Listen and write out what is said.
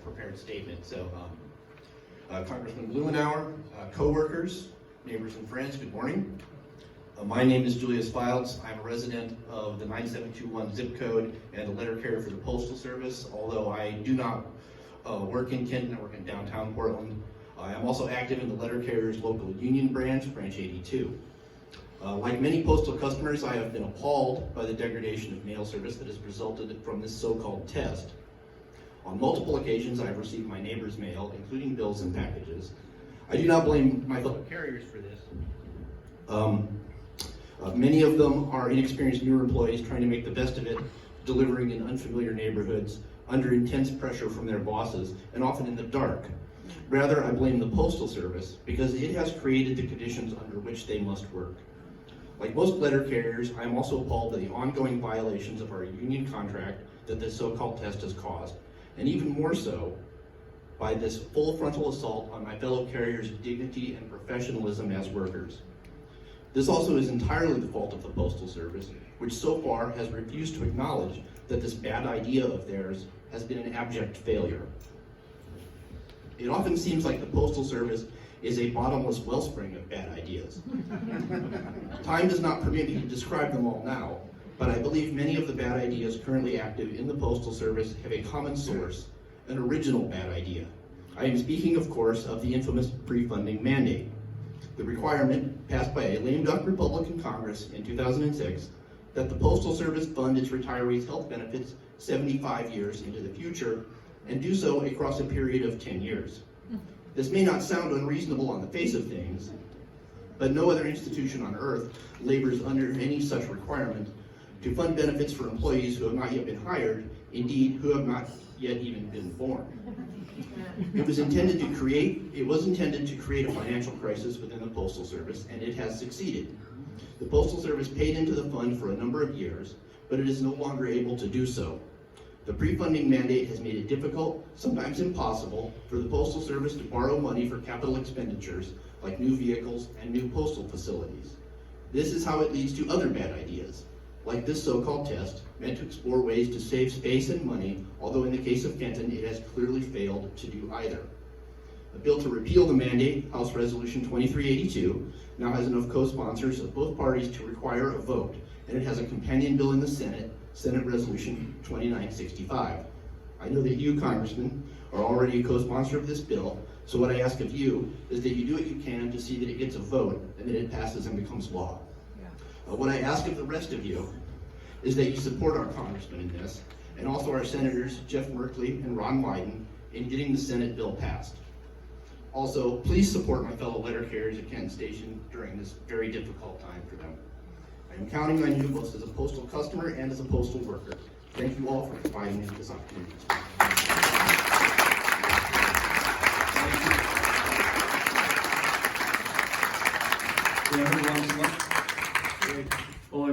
prepared statement. So, Congressman Blumenauer, co-workers, neighbors and friends, good morning. My name is Julius Fildes. I'm a resident of the 9721 zip code and a letter carrier for the Postal Service. Although I do not work in Kenton, I work in downtown Portland. I am also active in the letter carrier's local union branch, branch 82. Like many postal customers, I have been appalled by the degradation of mail service that has resulted from this so-called test. On multiple occasions, I have received my neighbor's mail, including bills and packages. I do not blame my fellow carriers for this. Many of them are inexperienced newer employees trying to make the best of it, delivering in unfamiliar neighborhoods, under intense pressure from their bosses, and often in the dark. Rather, I blame the Postal Service because it has created the conditions under which they must work. Like most letter carriers, I am also appalled by the ongoing violations of our union contract that this so-called test has caused, and even more so by this full frontal assault on my fellow carriers' dignity and professionalism as workers. This also is entirely the fault of the Postal Service, which so far has refused to acknowledge that this bad idea of theirs has been an abject failure. It often seems like the Postal Service is a bottomless wellspring of bad ideas. Time does not permit me to describe them all now, but I believe many of the bad ideas currently active in the Postal Service have a common source, an original bad idea. I am speaking, of course, of the infamous pre-funding mandate. The requirement, passed by a lame duck Republican Congress in 2006, that the Postal Service fund its retirees' health benefits 75 years into the future, and do so across a period of 10 years. This may not sound unreasonable on the face of things, but no other institution on earth labors under any such requirement to fund benefits for employees who have not yet been hired, indeed, who have not yet even been born. It was intended to create a financial crisis within the Postal Service, and it has succeeded. The Postal Service paid into the fund for a number of years, but it is no longer able to do so. The pre-funding mandate has made it difficult, sometimes impossible, for the Postal Service to borrow money for capital expenditures like new vehicles and new postal facilities. This is how it leads to other bad ideas, like this so-called test, meant to explore ways to save space and money, although in the case of Kenton, it has clearly failed to do either. A bill to repeal the mandate, House Resolution 2382, now has enough co-sponsors of both parties to require a vote, and it has a companion bill in the Senate, Senate Resolution 2965. I know that you, Congressman, are already a co-sponsor of this bill, so what I ask of you is that you do what you can to see that it gets a vote and that it passes and becomes law. What I ask of the rest of you is that you support our congressman in this, and also our senators, Jeff Merkley and Ron Wyden, in getting the Senate bill passed. Also, please support my fellow letter carriers at Kenton Station during this very difficult time for them. I am counting on you both as a postal customer and as a postal worker. Thank you all for providing me this opportunity. Well,